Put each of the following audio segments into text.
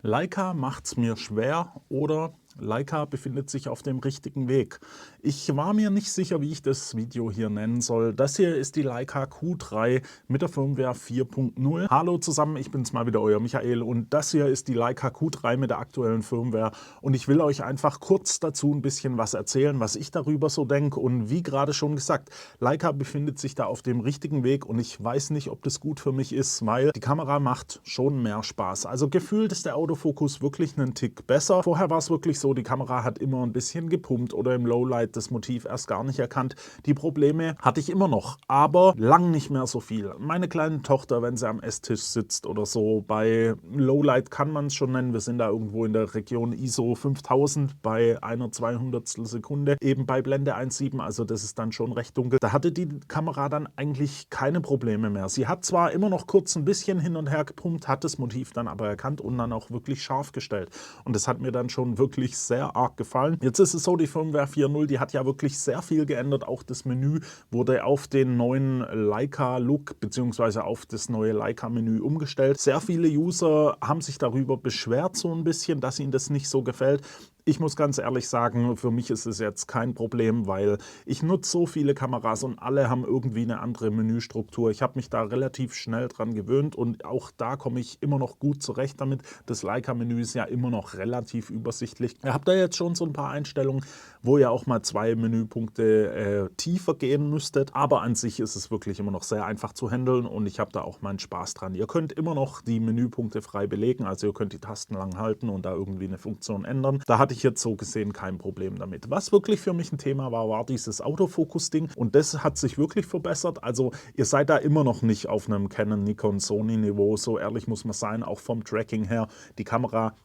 Leica macht's mir schwer oder Leica befindet sich auf dem richtigen Weg. Ich war mir nicht sicher, wie ich das Video hier nennen soll. Das hier ist die Leica Q3 mit der Firmware 4.0. Hallo zusammen, ich bin's mal wieder, euer Michael, und das hier ist die Leica Q3 mit der aktuellen Firmware und ich will euch einfach kurz dazu ein bisschen was erzählen, was ich darüber so denke. Und wie gerade schon gesagt, Leica befindet sich da auf dem richtigen Weg und ich weiß nicht, ob das gut für mich ist, weil die Kamera macht schon mehr Spaß. Also gefühlt ist der Autofokus wirklich einen Tick besser. Vorher war es wirklich so, die Kamera hat immer ein bisschen gepumpt oder im Lowlight das Motiv erst gar nicht erkannt. Die Probleme hatte ich immer noch, aber lang nicht mehr so viel. Meine kleine Tochter, wenn sie am Esstisch sitzt oder so, bei Lowlight kann man es schon nennen, wir sind da irgendwo in der Region ISO 5000 bei einer 200 Sekunde, eben bei Blende 1,7, also das ist dann schon recht dunkel. Da hatte die Kamera dann eigentlich keine Probleme mehr. Sie hat zwar immer noch kurz ein bisschen hin und her gepumpt, hat das Motiv dann aber erkannt und dann auch wirklich scharf gestellt. Und das hat mir dann schon wirklich sehr arg gefallen. Jetzt ist es so, die Firmware 4.0, die hat ja wirklich sehr viel geändert. Auch das Menü wurde auf den neuen Leica-Look bzw. auf das neue Leica-Menü umgestellt. Sehr viele User haben sich darüber beschwert so ein bisschen, dass ihnen das nicht so gefällt. Ich muss ganz ehrlich sagen, für mich ist es jetzt kein Problem, weil ich nutze so viele Kameras und alle haben irgendwie eine andere Menüstruktur. Ich habe mich da relativ schnell dran gewöhnt und auch da komme ich immer noch gut zurecht damit. Das Leica-Menü ist ja immer noch relativ übersichtlich. Ihr habt da jetzt schon so ein paar Einstellungen, wo ihr auch mal 2 Menüpunkte tiefer gehen müsstet, aber an sich ist es wirklich immer noch sehr einfach zu handeln und ich habe da auch meinen Spaß dran. Ihr könnt immer noch die Menüpunkte frei belegen, also ihr könnt die Tasten lang halten und da irgendwie eine Funktion ändern. Da hatte ich jetzt so gesehen kein Problem damit. Was wirklich für mich ein Thema war, war dieses Autofokus-Ding und das hat sich wirklich verbessert. Also ihr seid da immer noch nicht auf einem Canon, Nikon, Sony-Niveau, so ehrlich muss man sein, auch vom Tracking her. Die Kamera,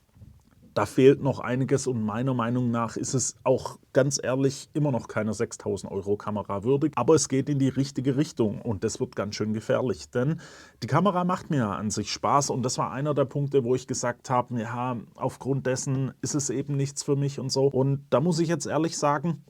da fehlt noch einiges und meiner Meinung nach ist es auch ganz ehrlich immer noch keine 6.000 € Kamera würdig. Aber es geht in die richtige Richtung und das wird ganz schön gefährlich, denn die Kamera macht mir an sich Spaß und das war einer der Punkte, wo ich gesagt habe, ja, aufgrund dessen ist es eben nichts für mich und so. Und da muss ich jetzt ehrlich sagen,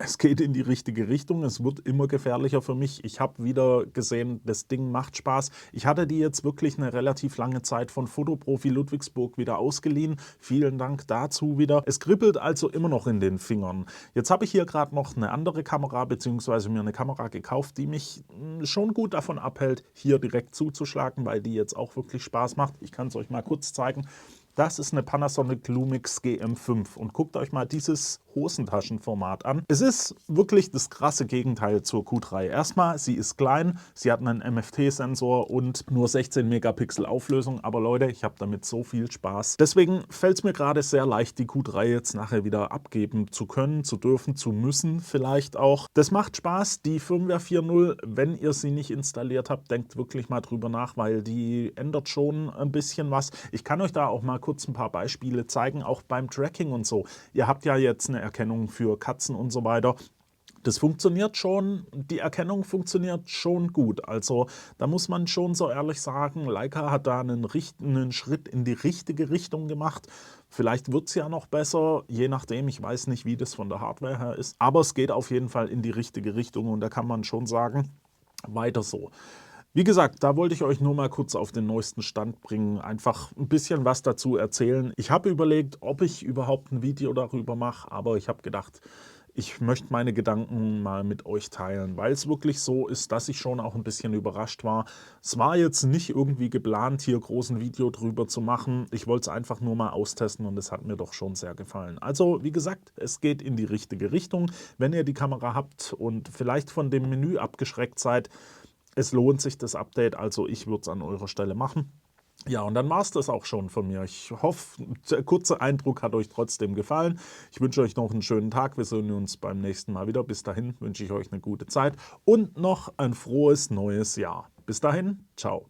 es geht in die richtige Richtung, es wird immer gefährlicher für mich. Ich habe wieder gesehen, das Ding macht Spaß. Ich hatte die jetzt wirklich eine relativ lange Zeit von Fotoprofi Ludwigsburg wieder ausgeliehen. Vielen Dank dazu wieder. Es kribbelt also immer noch in den Fingern. Jetzt habe ich hier gerade noch eine andere Kamera bzw. mir eine Kamera gekauft, die mich schon gut davon abhält, hier direkt zuzuschlagen, weil die jetzt auch wirklich Spaß macht. Ich kann es euch mal kurz zeigen. Das ist eine Panasonic Lumix GM5 und guckt euch mal dieses Hosentaschenformat an. Es ist wirklich das krasse Gegenteil zur Q3. Erstmal, sie ist klein, sie hat einen MFT-Sensor und nur 16 Megapixel Auflösung, aber Leute, ich habe damit so viel Spaß. Deswegen fällt es mir gerade sehr leicht, die Q3 jetzt nachher wieder abgeben zu können, zu dürfen, zu müssen vielleicht auch. Das macht Spaß, die Firmware 4.0, wenn ihr sie nicht installiert habt, denkt wirklich mal drüber nach, weil die ändert schon ein bisschen was. Ich kann euch da auch mal kurz ein paar Beispiele zeigen, auch beim Tracking und so. Ihr habt ja jetzt eine Erkennung für Katzen und so weiter. Das funktioniert schon, die Erkennung funktioniert schon gut. Also da muss man schon so ehrlich sagen, Leica hat da einen Schritt in die richtige Richtung gemacht. Vielleicht wird es ja noch besser, je nachdem, ich weiß nicht, wie das von der Hardware her ist. Aber es geht auf jeden Fall in die richtige Richtung und da kann man schon sagen, weiter so. Wie gesagt, da wollte ich euch nur mal kurz auf den neuesten Stand bringen, einfach ein bisschen was dazu erzählen. Ich habe überlegt, ob ich überhaupt ein Video darüber mache, aber ich habe gedacht, ich möchte meine Gedanken mal mit euch teilen, weil es wirklich so ist, dass ich schon auch ein bisschen überrascht war. Es war jetzt nicht irgendwie geplant, hier groß ein Video drüber zu machen. Ich wollte es einfach nur mal austesten und es hat mir doch schon sehr gefallen. Also wie gesagt, es geht in die richtige Richtung. Wenn ihr die Kamera habt und vielleicht von dem Menü abgeschreckt seid, es lohnt sich das Update, also ich würde es an eurer Stelle machen. Ja, und dann war es das auch schon von mir. Ich hoffe, der kurze Eindruck hat euch trotzdem gefallen. Ich wünsche euch noch einen schönen Tag. Wir sehen uns beim nächsten Mal wieder. Bis dahin wünsche ich euch eine gute Zeit und noch ein frohes neues Jahr. Bis dahin, ciao.